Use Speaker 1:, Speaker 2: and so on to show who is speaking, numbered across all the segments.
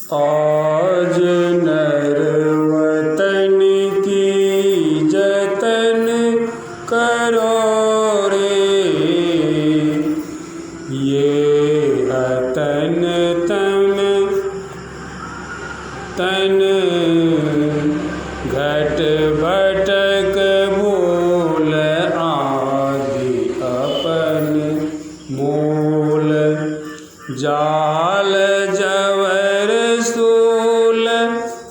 Speaker 1: आज नर वतन की जतन करो रे, ये तन तन घट भटक भूल आदि अपन मूल, जाल जवर सूल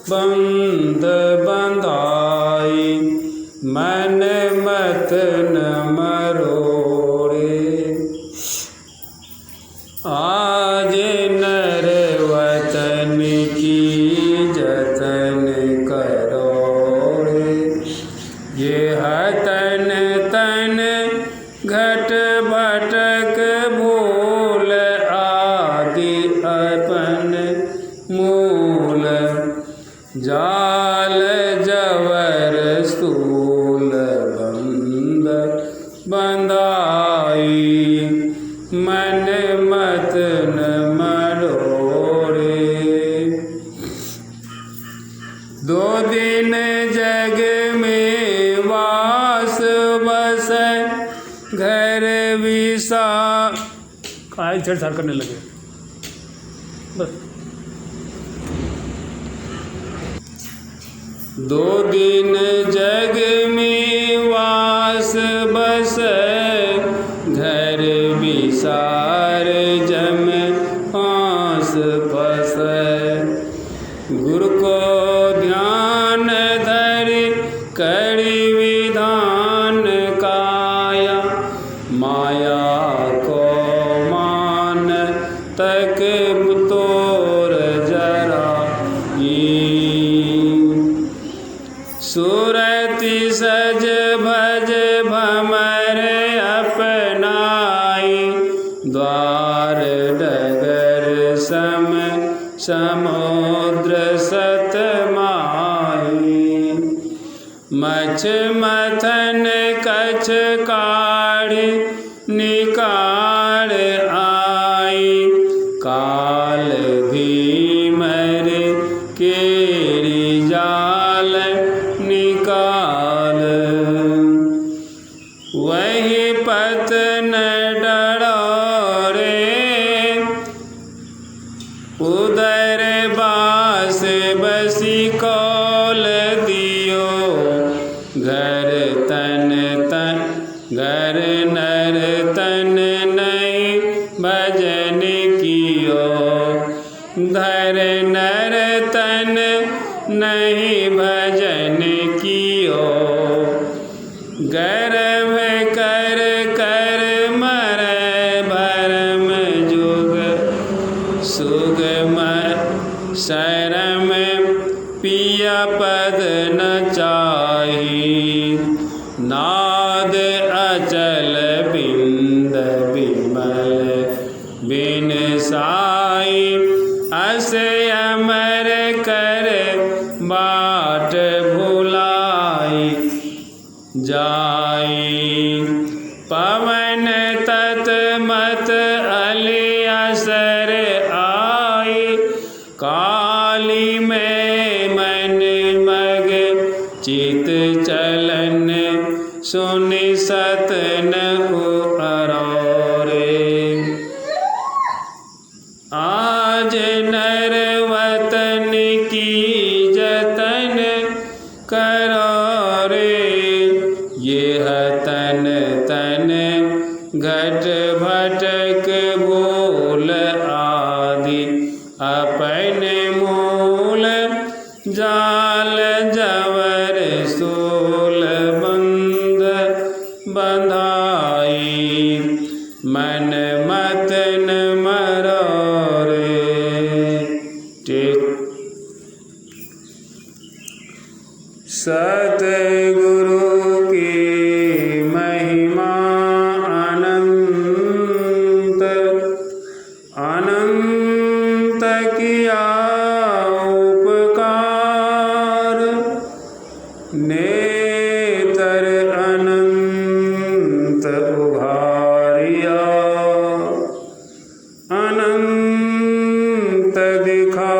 Speaker 1: बंद बंधाई, मन मत न मरोड़े। आज नर वतन की जतन करो रे, ये तन तन घट भटक भूल आदि अपन मूल, जाल जवर स्थूल बंद बंधाई, मन मत न मरोड़े। दो दिन जग में वास बस, घर विसा काय छेड़छाड़ करने लगे बस। दो दिन जग में वास बस, घर विसार जम पास पस, गुरु को ध्यान धर कड़ी विधान काया, माया को मान तक तोर जरा, सूरति सज भज भमर अपनाई, द्वार डगर सम समुद्र सतमाई, मछ मथन कछ काढ़ी निकाल आई, काल भीमर केरी जाल निकाल, वही पतन डरो रे, उदर बास बसी कौल दियो, घर घर नर तन नहीं भजन कियो, धर नर तन नहीं भजन कियो, गर्भ कर कर मर भरम जुग, सुगम शरम पिया पद न चाही, नाद अचल बिंद बिमल बिन साई, अस अमर कर बाट भुलाई जाई, पवन तत मत अली असर आई, काली में मन मग चित चलन, सुनि सतन उरोरे। आज नर वतन की जतन करो रे, ये तन तन घट भटक भूल आदि अपन मूल, जाल जवर स्थूल बंद बंधाई, मन मत न मरोड़े। सतगुरु की महिमा अनंत अनंत किया उपकार, नेतर अनंत उघारिया, अनंत दिखा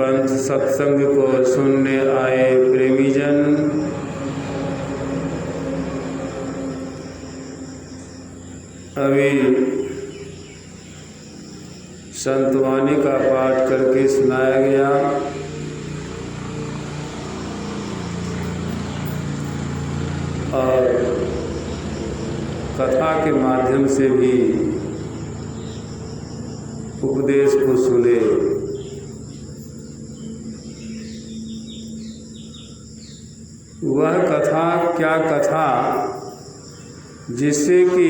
Speaker 1: पंथ सत्संग को सुनने आए प्रेमीजन, अभी संतवाणी का पाठ करके सुनाया गया। और कथा के माध्यम से भी उपदेश को सुने। वह कथा क्या कथा जिससे कि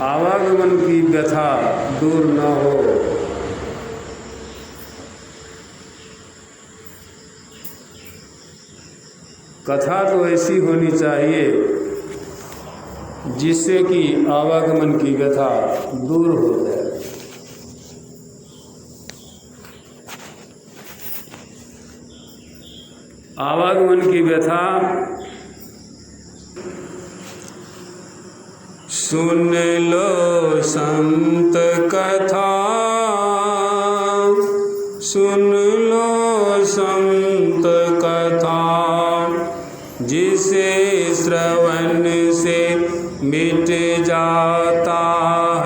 Speaker 1: आवागमन की व्यथा दूर न हो। कथा तो ऐसी होनी चाहिए जिससे कि आवागमन की व्यथा दूर हो जाए। आवागमन की व्यथा सुन लो संत कथा, सुन लो संत कथा, जिसे श्रवण से मिट जाता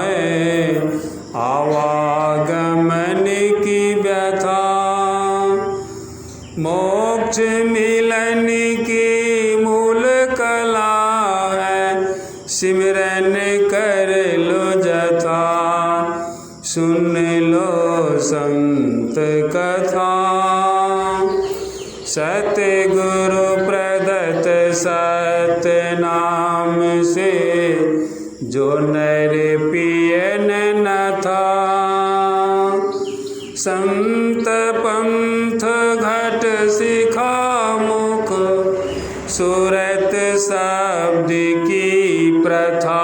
Speaker 1: है आवागमन की व्यथा। मोक्ष मिलन की मूल कला है, सिमरन कर लो जथा। सुन लो संत कथा, सतगुरु प्रदत्त सत्य नाम से जो नर पियन न था। संत पंथ घट सिखा मुख, सूरत शब्द की प्रथा।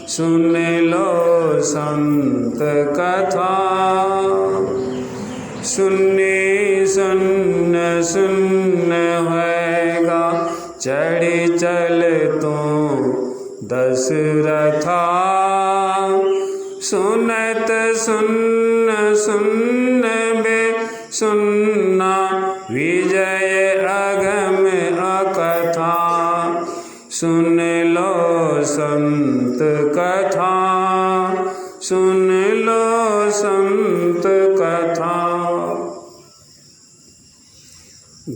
Speaker 1: सुन लो संत कथा, सुनने सुन सुन होएगा चढ़ी चल तो दशरथा। सुनत सुन सुन बे सुनना विजय अगम अकथा। सुन लो संत कथा, सुन लो संत कथा।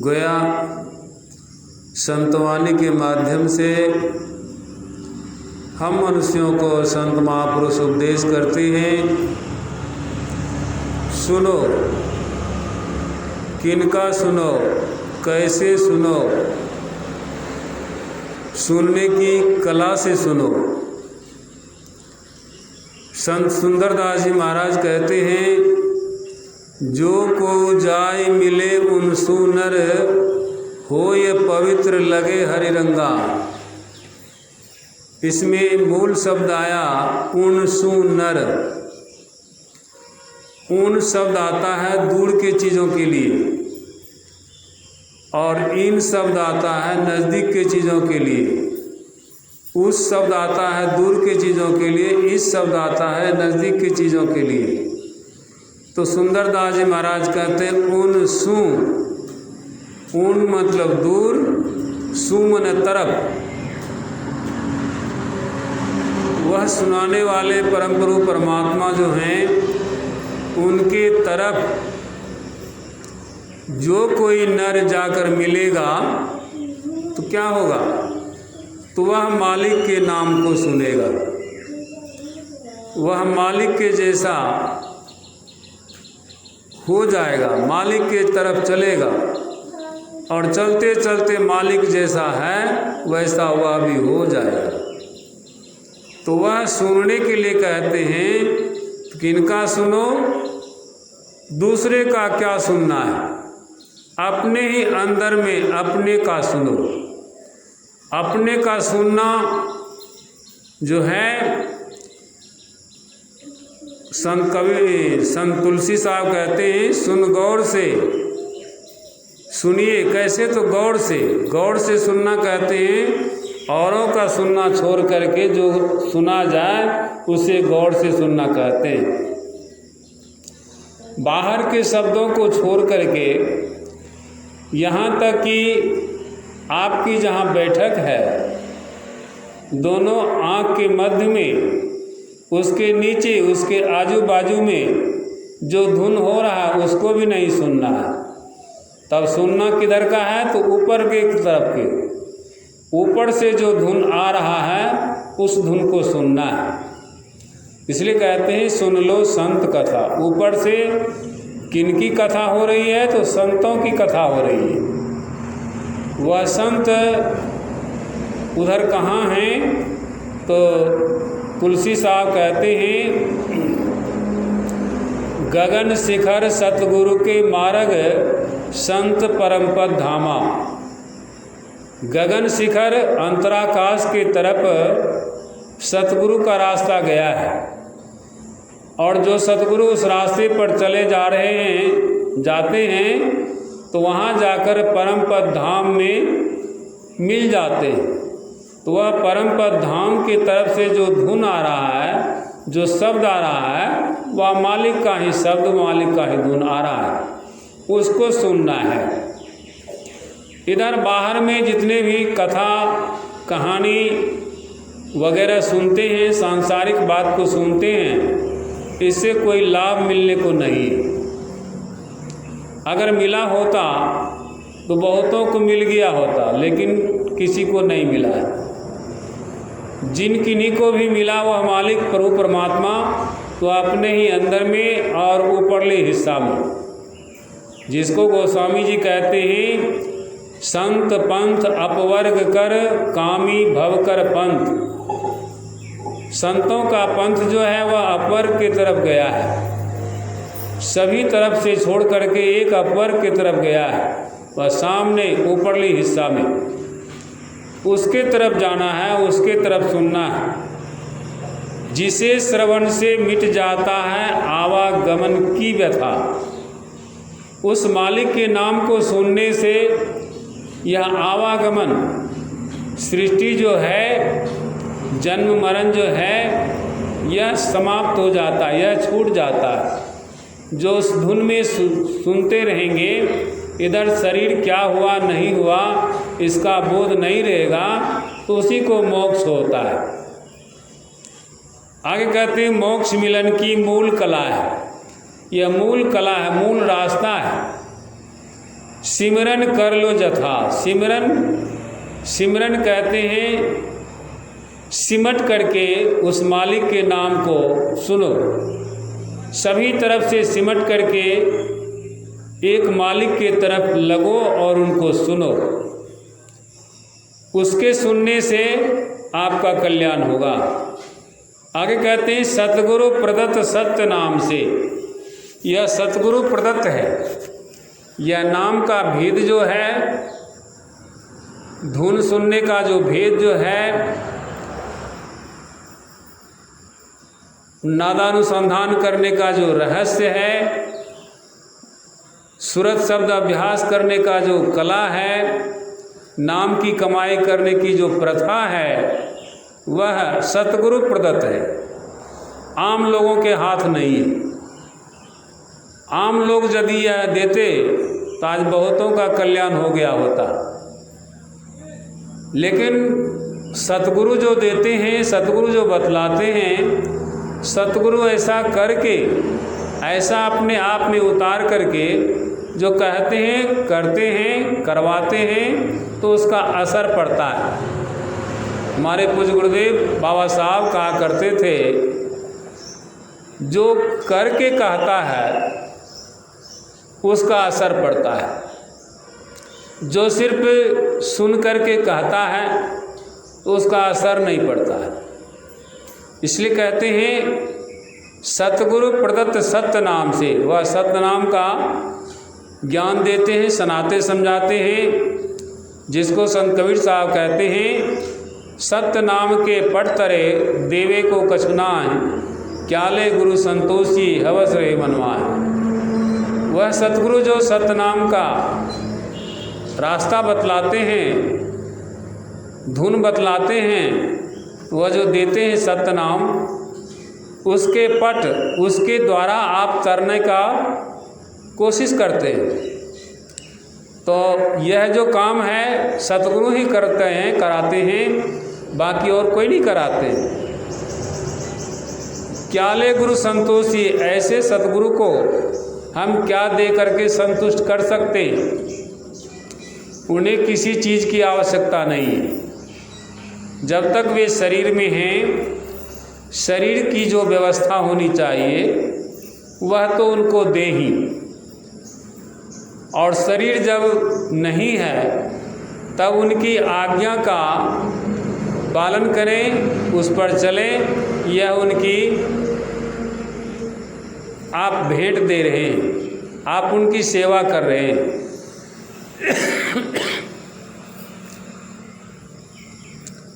Speaker 1: गोया संतवाणी के माध्यम से हम मनुष्यों को संत महापुरुष उपदेश करते हैं। सुनो, किनका सुनो, कैसे सुनो, सुनने की कला से सुनो। संत सुंदरदास जी महाराज कहते हैं, जो को जाय मिले उन सुनर, हो ये पवित्र लगे हरि रंगा। इसमें मूल शब्द आया उन सुनर। उन शब्द आता है दूर के चीज़ों के लिए, और इन शब्द आता है नज़दीक के चीज़ों के लिए। उस शब्द आता है दूर के चीज़ों के लिए, इस शब्द आता है नज़दीक की चीज़ों के लिए। तो सुंदरदास जी महाराज कहते हैं उन सु, उन मतलब दूर, सु मन तरफ। वह सुनाने वाले परम गुरु परमात्मा जो हैं, उनके तरफ जो कोई नर जाकर मिलेगा तो क्या होगा, तो वह मालिक के नाम को सुनेगा, वह मालिक के जैसा हो जाएगा, मालिक के तरफ चलेगा, और चलते चलते मालिक जैसा है वैसा वह भी हो जाएगा। तो वह सुनने के लिए कहते हैं, किनका सुनो, दूसरे का क्या सुनना है, अपने ही अंदर में अपने का सुनो। अपने का सुनना जो है, संत तुलसी साहब कहते हैं, सुन गौर से, सुनिए कैसे, तो गौर से सुनना कहते हैं। औरों का सुनना छोड़ करके जो सुना जाए उसे गौर से सुनना कहते हैं। बाहर के शब्दों को छोड़ करके यहाँ तक कि आपकी जहाँ बैठक है, दोनों आँख के मध्य में, उसके नीचे, उसके आजू बाजू में जो धुन हो रहा है उसको भी नहीं सुनना है। तब सुनना किधर का है? तो ऊपर के तरफ के, ऊपर से जो धुन आ रहा है उस धुन को सुनना है। इसलिए कहते हैं सुन लो संत कथा। ऊपर से किनकी कथा हो रही है? तो संतों की कथा हो रही है। वह संत उधर कहाँ हैं? तो तुलसी साहब कहते हैं गगन शिखर सतगुरु के मार्ग संत परम पद धामा। गगन शिखर अंतराकाश के तरफ सतगुरु का रास्ता गया है, और जो सतगुरु उस रास्ते पर चले जा रहे हैं, जाते हैं, तो वहाँ जाकर परम पद धाम में मिल जाते हैं। तो वह परम पद धाम की तरफ से जो धुन आ रहा है, जो शब्द आ रहा है, वह मालिक का ही शब्द, मालिक का ही धुन आ रहा है, उसको सुनना है। इधर बाहर में जितने भी कथा कहानी वगैरह सुनते हैं, सांसारिक बात को सुनते हैं, इससे कोई लाभ मिलने को नहीं। अगर मिला होता तो बहुतों को मिल गया होता, लेकिन किसी को नहीं मिला है। जिन किन्हीं को भी मिला वह मालिक प्रभु परमात्मा तो अपने ही अंदर में और ऊपरले हिस्सा में, जिसको गोस्वामी जी कहते हैं संत पंथ अपवर्ग कर कामी भव कर पंथ। संतों का पंथ जो है वह अपवर्ग की तरफ गया है, सभी तरफ से छोड़ करके एक अपवर्ग की तरफ गया है, वह सामने ऊपरले हिस्सा में, उसके तरफ जाना है, उसके तरफ सुनना है। जिसे श्रवण से मिट जाता है आवागमन की व्यथा। उस मालिक के नाम को सुनने से यह आवागमन, सृष्टि जो है, जन्म मरण जो है, यह समाप्त हो जाता है, यह छूट जाता है। जो उस धुन में सुनते रहेंगे, इधर शरीर क्या हुआ नहीं हुआ इसका बोध नहीं रहेगा, तो उसी को मोक्ष होता है। आगे कहते हैं मोक्ष मिलन की मूल कला है। यह मूल कला है, मूल रास्ता है। सिमरन कर लो जथा। सिमरन कहते हैं सिमट करके उस मालिक के नाम को सुनो, सभी तरफ से सिमट करके एक मालिक के तरफ लगो और उनको सुनो। उसके सुनने से आपका कल्याण होगा। आगे कहते हैं सतगुरु प्रदत्त सत्य नाम से। यह सतगुरु प्रदत्त है। यह नाम का भेद जो है, धुन सुनने का जो भेद जो है, नादानुसंधान करने का जो रहस्य है, सुरत शब्द अभ्यास करने का जो कला है, नाम की कमाई करने की जो प्रथा है, वह सतगुरु प्रदत्त है, आम लोगों के हाथ नहीं है। आम लोग यदि यह देते तो आज बहुतों का कल्याण हो गया होता, लेकिन सतगुरु जो देते हैं, सतगुरु जो बतलाते हैं, सतगुरु ऐसा करके, ऐसा अपने आप में उतार करके जो कहते हैं, करते हैं, करवाते हैं, तो उसका असर पड़ता है। हमारे पूज्य गुरुदेव बाबा साहब कहा करते थे, जो करके कहता है उसका असर पड़ता है, जो सिर्फ सुन करके कहता है तो उसका असर नहीं पड़ता है। इसलिए कहते हैं सतगुरु प्रदत्त सत्य नाम से। वह सत्य नाम का ज्ञान देते हैं, सुनाते समझाते हैं, जिसको संत कबीर साहब कहते हैं सत्य नाम के पट तरे देवे को कछुनाए, क्या ले गुरु संतोषी हवस रहे मनवाए। वह सतगुरु जो सत्य नाम का रास्ता बतलाते हैं, धुन बतलाते हैं, वह जो देते हैं सत्य नाम, उसके पट, उसके द्वारा आप तरने का कोशिश करते हैं। तो यह जो काम है सतगुरु ही करते हैं, कराते हैं, बाकी और कोई नहीं कराते। क्या ले गुरु संतोषी, ऐसे सतगुरु को हम क्या दे करके संतुष्ट कर सकते? उन्हें किसी चीज़ की आवश्यकता नहीं है। जब तक वे शरीर में हैं, शरीर की जो व्यवस्था होनी चाहिए वह तो उनको दे ही, और शरीर जब नहीं है तब उनकी आज्ञा का पालन करें, उस पर चलें। यह उनकी आप भेंट दे रहे हैं, आप उनकी सेवा कर रहे हैं।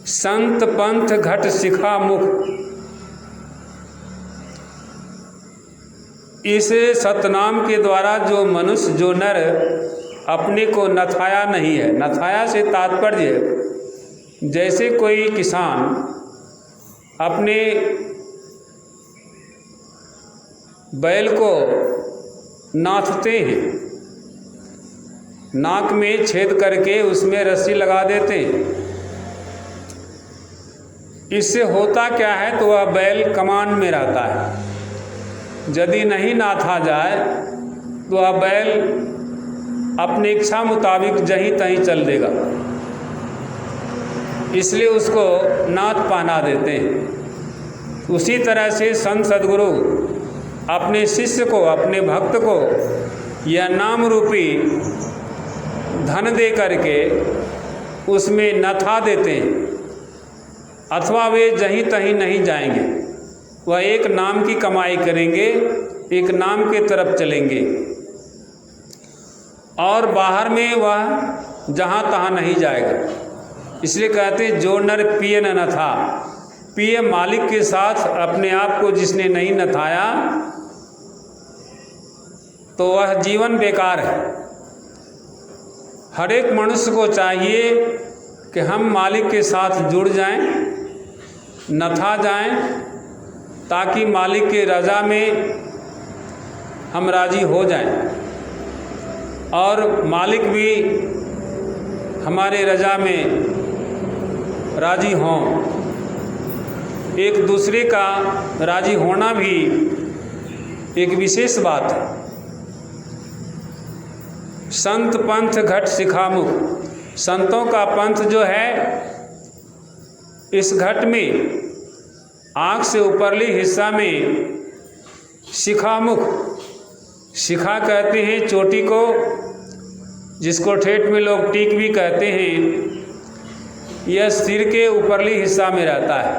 Speaker 1: संत पंथ घट शिखा मुख, इस सतनाम के द्वारा जो मनुष्य, जो नर अपने को नथाया नहीं है, नथाया से तात्पर्य जैसे कोई किसान अपने बैल को नाथते हैं, नाक में छेद करके उसमें रस्सी लगा देते हैं। इससे होता क्या है, तो वह बैल कमान में रहता है। यदि नहीं नाथा जाए तो वह बैल अपनी इच्छा मुताबिक जहीं तहीं चल देगा, इसलिए उसको नाथ पहना देते हैं। उसी तरह से संत सद्गुरु अपने शिष्य को, अपने भक्त को यह नाम रूपी धन दे करके उसमें नथा देते हैं, अथवा वे जहीं तहीं नहीं जाएंगे। वह एक नाम की कमाई करेंगे, एक नाम के तरफ चलेंगे, और बाहर में वह जहाँ तहाँ नहीं जाएगा। इसलिए कहते जो नर पिए न नथा, पिए मालिक के साथ अपने आप को जिसने नहीं नथाया तो वह जीवन बेकार है। हर एक मनुष्य को चाहिए कि हम मालिक के साथ जुड़ जाएं, नथा जाएं, ताकि मालिक के रज़ा में हम राज़ी हो जाएं और मालिक भी हमारे रज़ा में राज़ी हों। एक दूसरे का राज़ी होना भी एक विशेष बात है। संत पंथ घट शिखामुख, संतों का पंथ जो है इस घट में आँख से ऊपरली हिस्सा में शिखामुख, शिखा कहते हैं चोटी को, जिसको ठेठ में लोग टीक भी कहते हैं। यह सिर के ऊपरली हिस्सा में रहता है,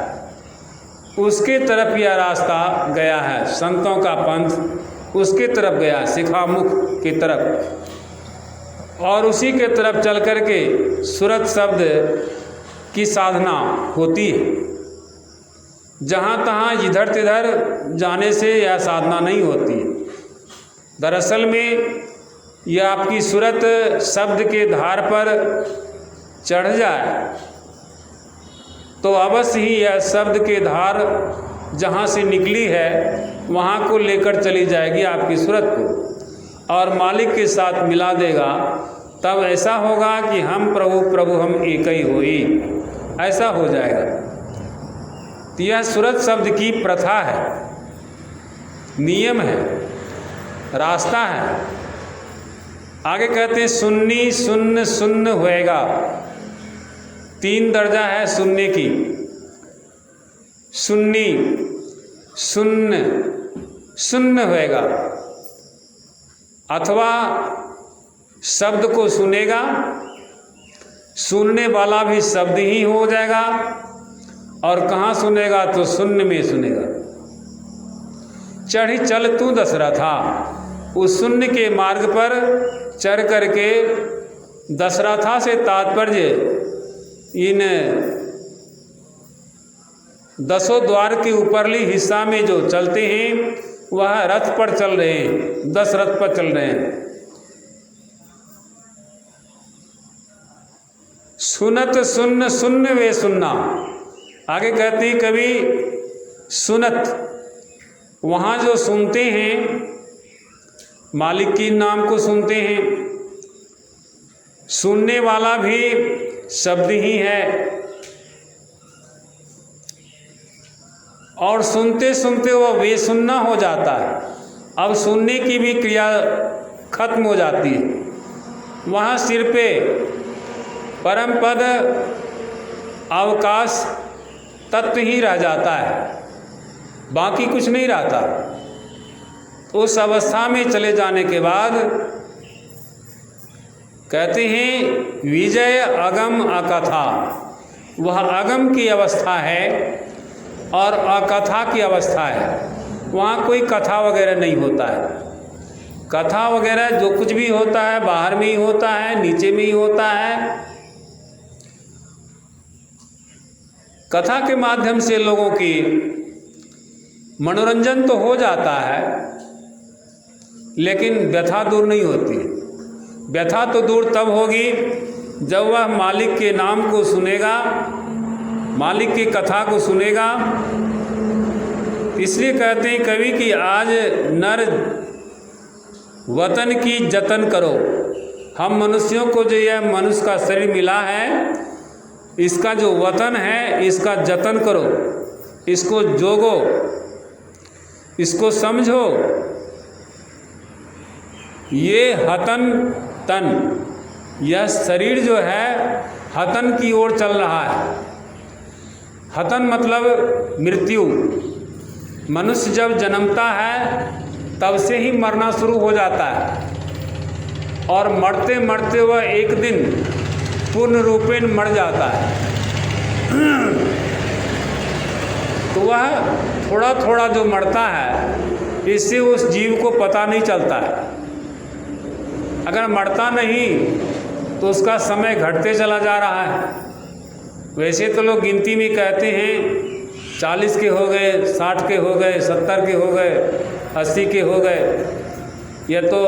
Speaker 1: उसके तरफ यह रास्ता गया है। संतों का पंथ उसके तरफ गया, शिखामुख की तरफ, और उसी के तरफ चल कर के सुरत शब्द की साधना होती है। जहाँ तहाँ इधर तिधर जाने से यह साधना नहीं होती। दरअसल में यह आपकी सुरत शब्द के धार पर चढ़ जाए तो अवश्य ही यह शब्द के धार जहाँ से निकली है वहाँ को लेकर चली जाएगी आपकी सुरत को, और मालिक के साथ मिला देगा। तब ऐसा होगा कि हम प्रभु प्रभु हम एक ही होई, ऐसा हो जाएगा। तो यह सुरत शब्द की प्रथा है, नियम है, रास्ता है। आगे कहते हैं सुन्नी सुन्न सुन्न होएगा। 3 दर्जा है सुनने की। सुन्नी सुन्न सुन्न होएगा, अथवा शब्द को सुनेगा, सुनने वाला भी शब्द ही हो जाएगा, और कहाँ सुनेगा तो शून्य में सुनेगा। चढ़ी चल तू दशरथा, उस शून्य के मार्ग पर चढ़ करके, दशरथा से तात्पर्य इन 10 द्वार के ऊपरली हिस्सा में जो चलते हैं वह रथ पर चल रहे हैं, 10 रथ पर चल रहे हैं। सुनत सुन्न सुन्न वे सुनना। आगे कहते हैं कभी सुनत, वहाँ जो सुनते हैं मालिक के नाम को सुनते हैं। सुनने वाला भी शब्द ही है, और सुनते सुनते वह बेसुन्ना हो जाता है। अब सुनने की भी क्रिया खत्म हो जाती है। वहाँ सिर पे परम पद अवकाश तत्व ही रह जाता है, बाकी कुछ नहीं रहता। उस अवस्था में चले जाने के बाद कहते हैं विजय अगम अकथा। वह अगम की अवस्था है और अकथा की अवस्था है। वहाँ कोई कथा वगैरह नहीं होता है। कथा वगैरह जो कुछ भी होता है बाहर में ही होता है, नीचे में ही होता है। कथा के माध्यम से लोगों की मनोरंजन तो हो जाता है, लेकिन व्यथा दूर नहीं होती। व्यथा तो दूर तब होगी जब वह मालिक के नाम को सुनेगा, मालिक की कथा को सुनेगा। इसलिए कहते हैं कवि कि आज नर वतन की जतन करो। हम मनुष्यों को जो यह मनुष्य का शरीर मिला है, इसका जो वतन है इसका जतन करो, इसको जोगो, इसको समझो। ये हतन तन, यह शरीर जो है हतन की ओर चल रहा है। हतन मतलब मृत्यु। मनुष्य जब जन्मता है तब से ही मरना शुरू हो जाता है, और मरते मरते वह एक दिन पूर्ण रूपेण मर जाता है। तो वह थोड़ा थोड़ा जो मरता है, इससे उस जीव को पता नहीं चलता है। अगर मरता नहीं तो उसका समय घटते चला जा रहा है। वैसे तो लोग गिनती में कहते हैं 40 के हो गए, 60 के हो गए, 70 के हो गए, 80 के हो गए। यह तो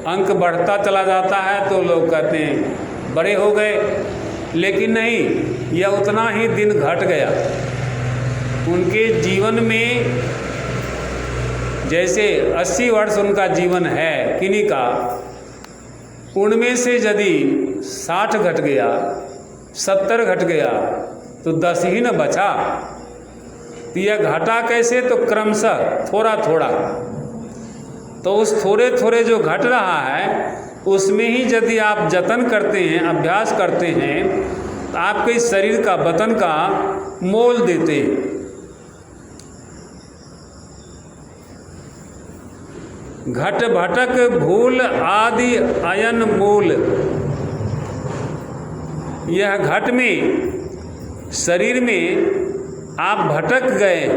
Speaker 1: अंक बढ़ता चला जाता है तो लोग कहते हैं बड़े हो गए, लेकिन नहीं, यह उतना ही दिन घट गया। उनके जीवन में जैसे 80 वर्ष उनका जीवन है किन्हीं का, उनमें से यदि 60 घट गया, 70 घट गया तो 10 ही न बचा। तो यह घटा कैसे? तो क्रमशः थोड़ा थोड़ा। तो उस थोड़े थोड़े जो घट रहा है उसमें ही यदि आप जतन करते हैं, अभ्यास करते हैं, तो आपके इस शरीर का वतन का मोल देते हैं। घट भटक भूल आदि अयन मूल। यह घट में, शरीर में आप भटक गए,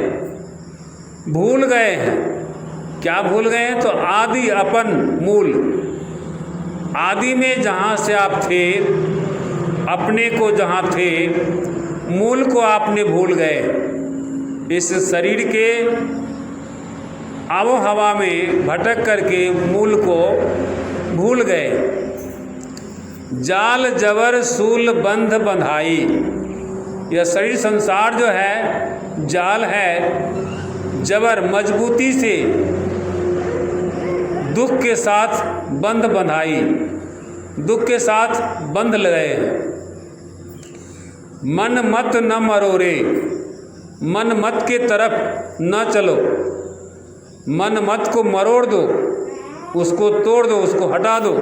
Speaker 1: भूल गए हैं। क्या भूल गए हैं? तो आदि अपन मूल। आदि में जहाँ से आप थे, अपने को जहाँ थे, मूल को आपने भूल गए। इस शरीर के आबो हवा में भटक करके मूल को भूल गए। जाल जबर सूल बंध बंधाई। यह शरीर संसार जो है जाल है, जबर मजबूती से दुख के साथ बंध बंधाई, दुख के साथ बंध लगाए हैं। मन मत न मरोरे। मन मत के तरफ न चलो। मन मत को मरोड़ दो, उसको तोड़ दो, उसको हटा दो।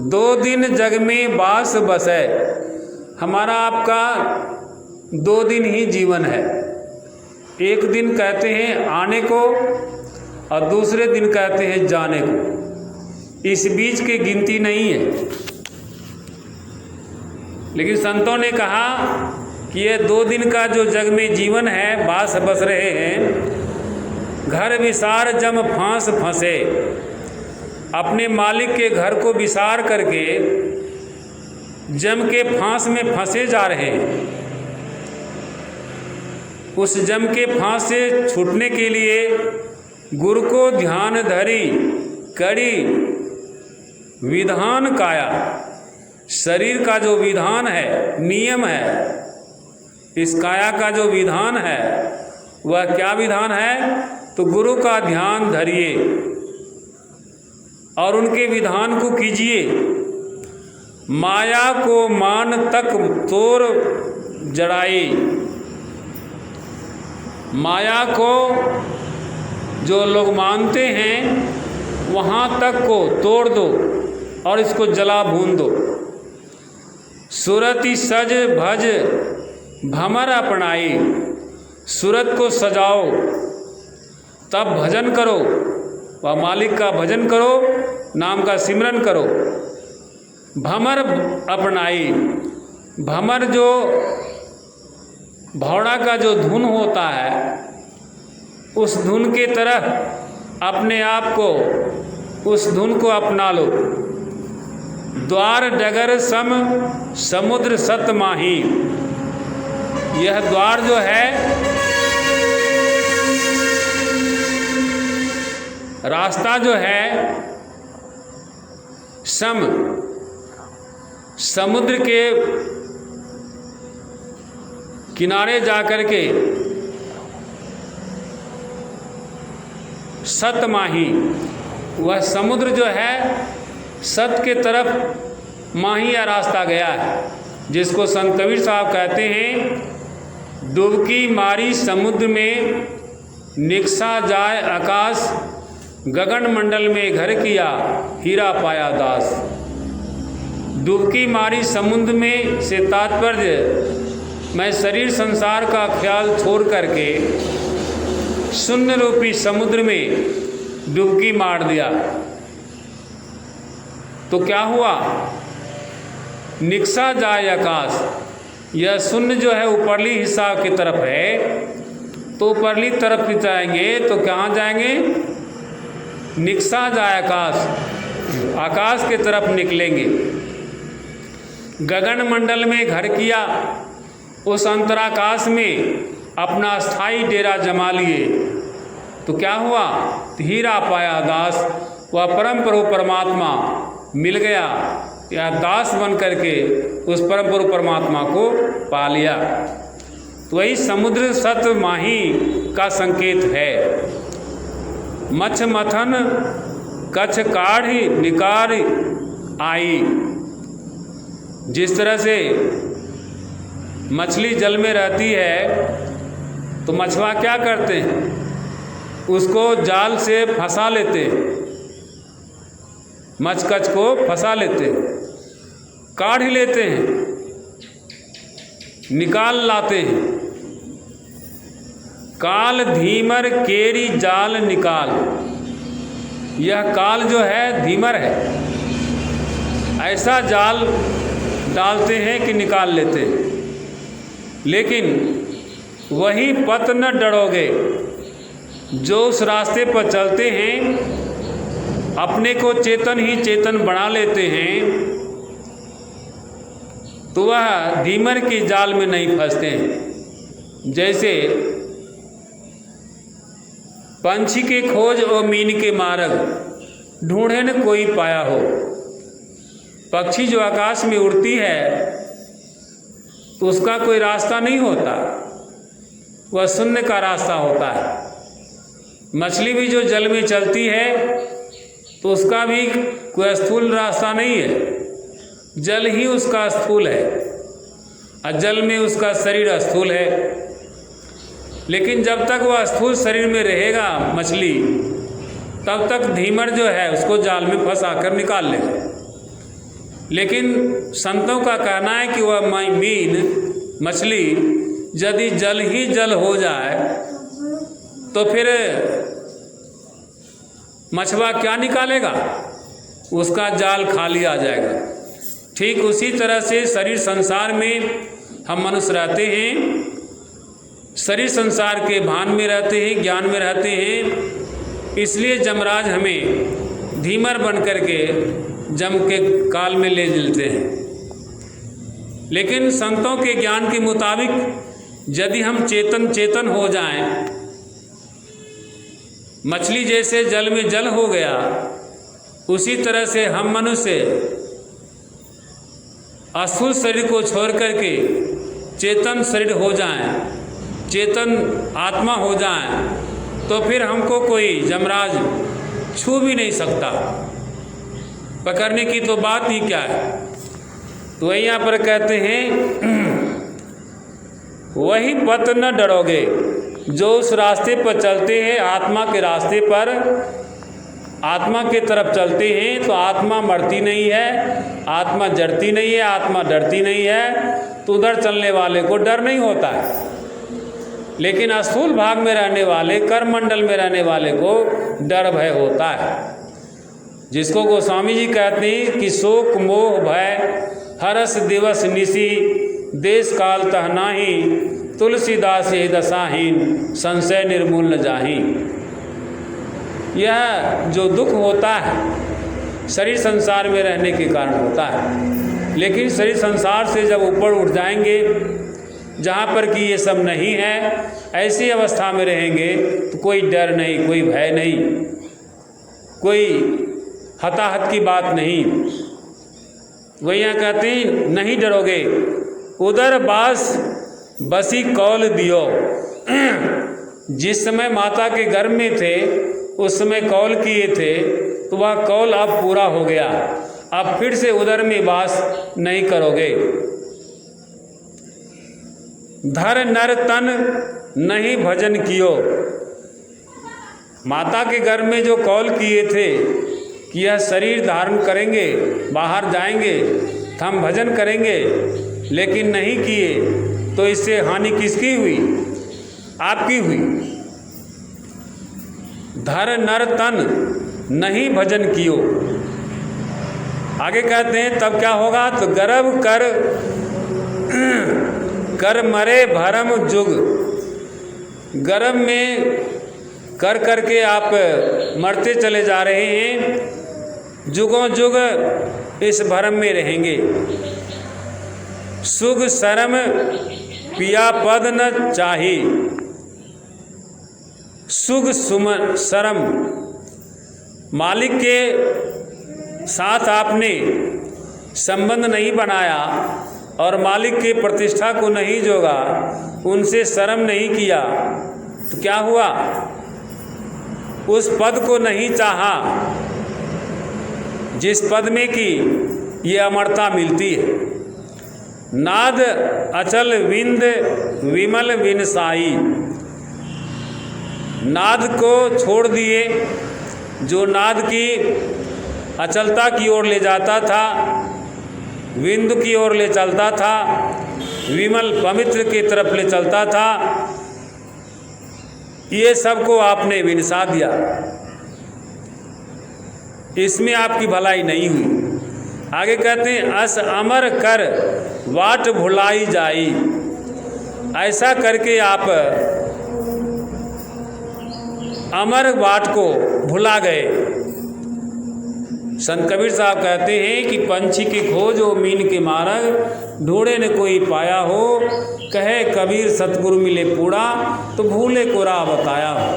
Speaker 1: 2 दिन जग में बास बसे। हमारा आपका 2 दिन ही जीवन है। एक दिन कहते हैं आने को और दूसरे दिन कहते हैं जाने को। इस बीच की गिनती नहीं है। लेकिन संतों ने कहा कि ये 2 दिन का जो जग में जीवन है, बास बस रहे हैं। घर विसार जम फांस फंसे। अपने मालिक के घर को विसार करके जम के फांस में फंसे जा रहे हैं। उस जम के फांस से छूटने के लिए गुरु को ध्यान धरी कड़ी विधान काया। शरीर का जो विधान है, नियम है, इस काया का जो विधान है वह क्या विधान है? तो गुरु का ध्यान धरिए। और उनके विधान को कीजिए। माया को मान तक तोड़ जड़ाए, माया को जो लोग मानते हैं वहाँ तक को तोड़ दो और इसको जला भून दो। सूरति सज भज भमर अपनाई, सूरत को सजाओ तब भजन करो, वह मालिक का भजन करो, नाम का सिमरन करो। भमर अपनाई, भमर जो भौड़ा का जो धुन होता है उस धुन के तरह अपने आप को, उस धुन को अपना लो। द्वार डगर सम समुद्र सत माही, यह द्वार जो है, रास्ता जो है समुद्र के किनारे जाकर के सतमाही, वह समुद्र जो है सत के तरफ माही या रास्ता गया है, जिसको संत कबीर साहब कहते हैं, डुबकी मारी समुद्र में निकसा जाए आकाश, गगन मंडल में घर किया हीरा पाया दास। डुबकी मारी समुद्र में से तात्पर्य, मैं शरीर संसार का ख्याल छोड़ करके शून्य रूपी समुद्र में डुबकी मार दिया तो क्या हुआ? निकसा जाए आकाश, यह शून्य जो है ऊपरली हिस्सा की तरफ है, तो ऊपरली तरफ जाएंगे तो कहाँ जाएंगे? निकसा जाए आकाश, आकाश के तरफ निकलेंगे। गगन मंडल में घर किया, उस अंतराकाश में अपना स्थायी डेरा जमा लिए तो क्या हुआ? हीरा पाया दास, वह परम प्रभु परमात्मा मिल गया, या दास बन करके उस परम प्रभु परमात्मा को पा लिया। तो वही समुद्र सत माही का संकेत है। मछ मथन कच्छ काढ़ी निकार आई, जिस तरह से मछली जल में रहती है तो मछुआ क्या करते हैं? उसको जाल से फंसा लेते हैं, मछकच को फंसा लेते हैं, काढ़ लेते हैं, निकाल लाते हैं। काल धीमर केरी जाल निकाल, यह काल जो है धीमर है, ऐसा जाल डालते हैं कि निकाल लेते हैं। लेकिन वही पथ न डरोगे, जो उस रास्ते पर चलते हैं, अपने को चेतन ही चेतन बना लेते हैं, तो वह धीमर की जाल में नहीं फंसते हैं। जैसे पंछी के खोज और मीन के मार्ग, ढूंढे न कोई पाया हो। पक्षी जो आकाश में उड़ती है तो उसका कोई रास्ता नहीं होता, वह शून्य का रास्ता होता है। मछली भी जो जल में चलती है तो उसका भी कोई स्थूल रास्ता नहीं है, जल ही उसका स्थूल है और जल में उसका शरीर स्थूल है। लेकिन जब तक वह स्थूल शरीर में रहेगा मछली, तब तक धीमर जो है उसको जाल में फंसा कर निकाल लेगा। लेकिन संतों का कहना है कि वह मीन मछली यदि जल ही जल हो जाए तो फिर मछुआ क्या निकालेगा? उसका जाल खाली आ जाएगा। ठीक उसी तरह से शरीर संसार में हम मनुष्य रहते हैं, शरीर संसार के भान में रहते हैं, ज्ञान में रहते हैं, इसलिए यमराज हमें धीमर बन करके जम के काल में ले चलते हैं। लेकिन संतों के ज्ञान के मुताबिक यदि हम चेतन हो जाएं, मछली जैसे जल में जल हो गया, उसी तरह से हम मनुष्य अस्थूल शरीर को छोड़ करके चेतन शरीर हो जाएं, चेतन आत्मा हो जाएं, तो फिर हमको कोई यमराज छू भी नहीं सकता। पकड़ने की तो बात ही क्या है। तो वही यहाँ पर कहते हैं वही पथ न डरोगे, जो उस रास्ते पर चलते हैं, आत्मा के रास्ते पर, आत्मा के तरफ चलते हैं, तो आत्मा मरती नहीं है, आत्मा जड़ती नहीं है, आत्मा डरती नहीं है, तो उधर चलने वाले को डर नहीं होता है। लेकिन स्थूल भाग में रहने वाले, कर्ममंडल में रहने वाले को डर भय होता है, जिसको गोस्वामी जी कहते हैं कि शोक मोह भय हरस दिवस निशी, देश काल तह नाही, तुलसीदास ये दशाहीन, संशय निर्मूल न जाही। यह जो दुख होता है शरीर संसार में रहने के कारण होता है, लेकिन शरीर संसार से जब ऊपर उठ जाएंगे, जहाँ पर कि ये सब नहीं है, ऐसी अवस्था में रहेंगे तो कोई डर नहीं, कोई भय नहीं, कोई हताहत की बात नहीं। वही यहाँ कहते हैं नहीं डरोगे, उधर बास बसी कौल दियो। जिस समय माता के गर्भ में थे उस समय कौल किए थे, तो वह कौल अब पूरा हो गया, अब फिर से उधर में वास नहीं करोगे। धर नर तन नहीं भजन कियो। माता के गर्भ में जो कौल किए थे कि यह शरीर धारण करेंगे, बाहर जाएंगे, हम भजन करेंगे, लेकिन नहीं किए, तो इससे हानि किसकी हुई? आपकी हुई। धर नर तन नहीं भजन कियो। आगे कहते हैं तब क्या होगा? तो गर्भ कर मरे भरम जुग। गर्भ में कर करके आप मरते चले जा रहे हैं, जुगों जुग इस भरम में रहेंगे। सुग शरम पिया पद न चाही। सुग सुमन शरम, मालिक के साथ आपने संबंध नहीं बनाया और मालिक की प्रतिष्ठा को नहीं जोगा, उनसे शर्म नहीं किया, तो क्या हुआ? उस पद को नहीं चाहा जिस पद में कि ये अमरता मिलती है। नाद अचल विंद विमल विनसाई। नाद को छोड़ दिए, जो नाद की अचलता की ओर ले जाता था, विंद की ओर ले चलता था, विमल पवित्र की तरफ ले चलता था, ये सबको आपने विनसा दिया। इसमें आपकी भलाई नहीं हुई। आगे कहते हैं अस अमर कर वाट भुलाई जाई। ऐसा करके आप अमर वाट को भुला गए। संत कबीर साहब कहते हैं कि पंछी की खोज हो मीन के मार्ग, ढूंढे न कोई पाया हो, कहे कबीर सतगुरु मिले पूरा, तो भूले को राह बताया हो।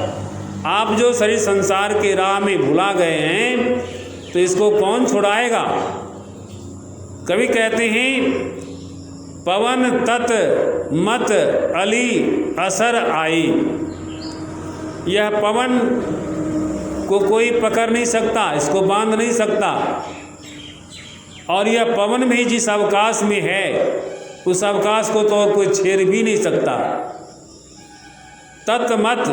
Speaker 1: आप जो शरीर संसार के राह में भुला गए हैं, तो इसको कौन छुड़ाएगा? कवि कहते हैं पवन तत मत अली असर आई। यह पवन को कोई पकड़ नहीं सकता, इसको बांध नहीं सकता, और यह पवन भी जिस अवकाश में है, उस अवकाश को तो और कोई छेड़ भी नहीं सकता। तत्मत,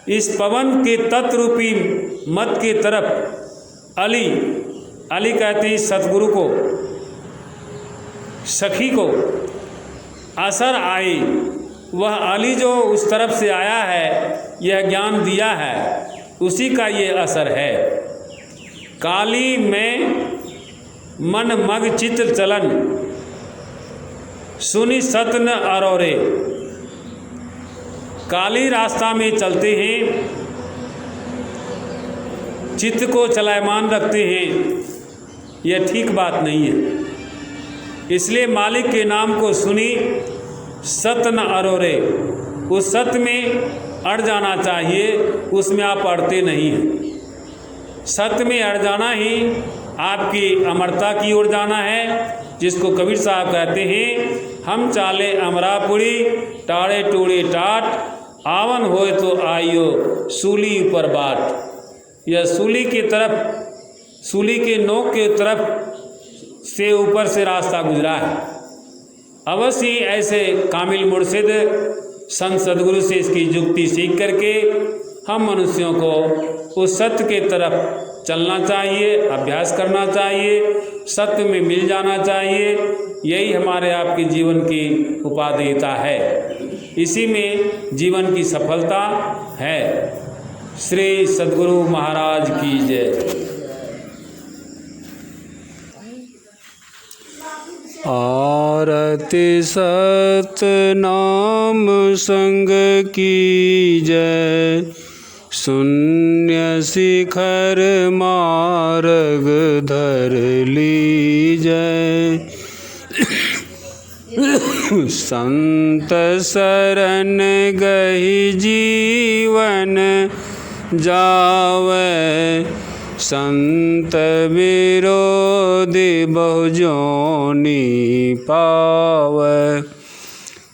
Speaker 1: इस पवन के तत्रूपी मत की तरफ अली, अली कहते हैं सतगुरु को, सखी को, असर आई। वह अली जो उस तरफ से आया है, यह ज्ञान दिया है, उसी का ये असर है। काली में मन मग चित्त चलन, सुनी सतन अरोरे। काली रास्ता में चलते हैं, चित्त को चलायमान रखते हैं, यह ठीक बात नहीं है। इसलिए मालिक के नाम को सुनी, सत न अरोरे। उस सत्य में अड़ जाना चाहिए, उसमें आप अड़ते नहीं हैं। सत्य में अड़ जाना ही आपकी अमरता की ओर जाना है, जिसको कबीर साहब कहते हैं हम चाले अमरापुरी, टाड़े टूड़े टाट, आवन होए तो आइयो सूली ऊपर बाट। यह सूली की तरफ सूली के नोक के तरफ से ऊपर से रास्ता गुजरा है। अवश्य ऐसे कामिल मुर्शिद संत सदगुरु से इसकी युक्ति सीख करके हम मनुष्यों को उस सत्य के तरफ चलना चाहिए, अभ्यास करना चाहिए, सत्य में मिल जाना चाहिए। यही हमारे आपके जीवन की उपादेयता है, इसी में जीवन की सफलता है। श्री सद्गुरु महाराज की जय। आरती सतनाम संग की जय। शून्य शिखर मार्ग धर लीजय। संत शरण गहि जीवन जावै। संत विरोधी बहुजोनि पावै।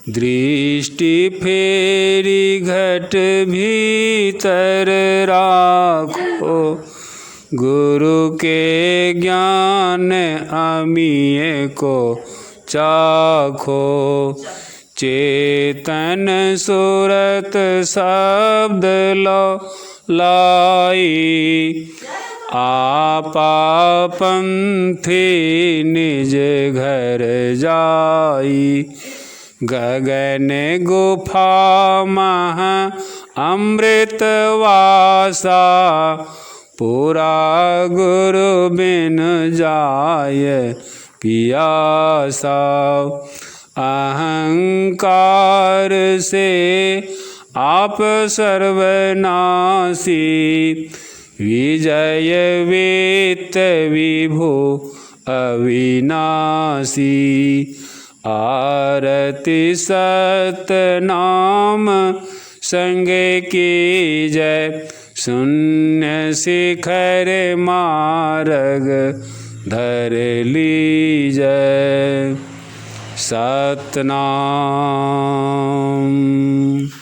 Speaker 1: दृष्टि फेरी घट भीतर राखो। गुरु के ज्ञान अमीय को चाखो। चेतन सुरत शब्द लो लाई। आपा पंथी निज घर जाई। गगन गुफा मह अमृत वासा। पूरा गुरु बिन जाय पियासा। अहंकार से आप सर्वनाशी। विजय वेत विभु अविनाशी। आरती सतनाम संग की जय। शून्य शिखर मार्ग धर लीजय। सतनाम।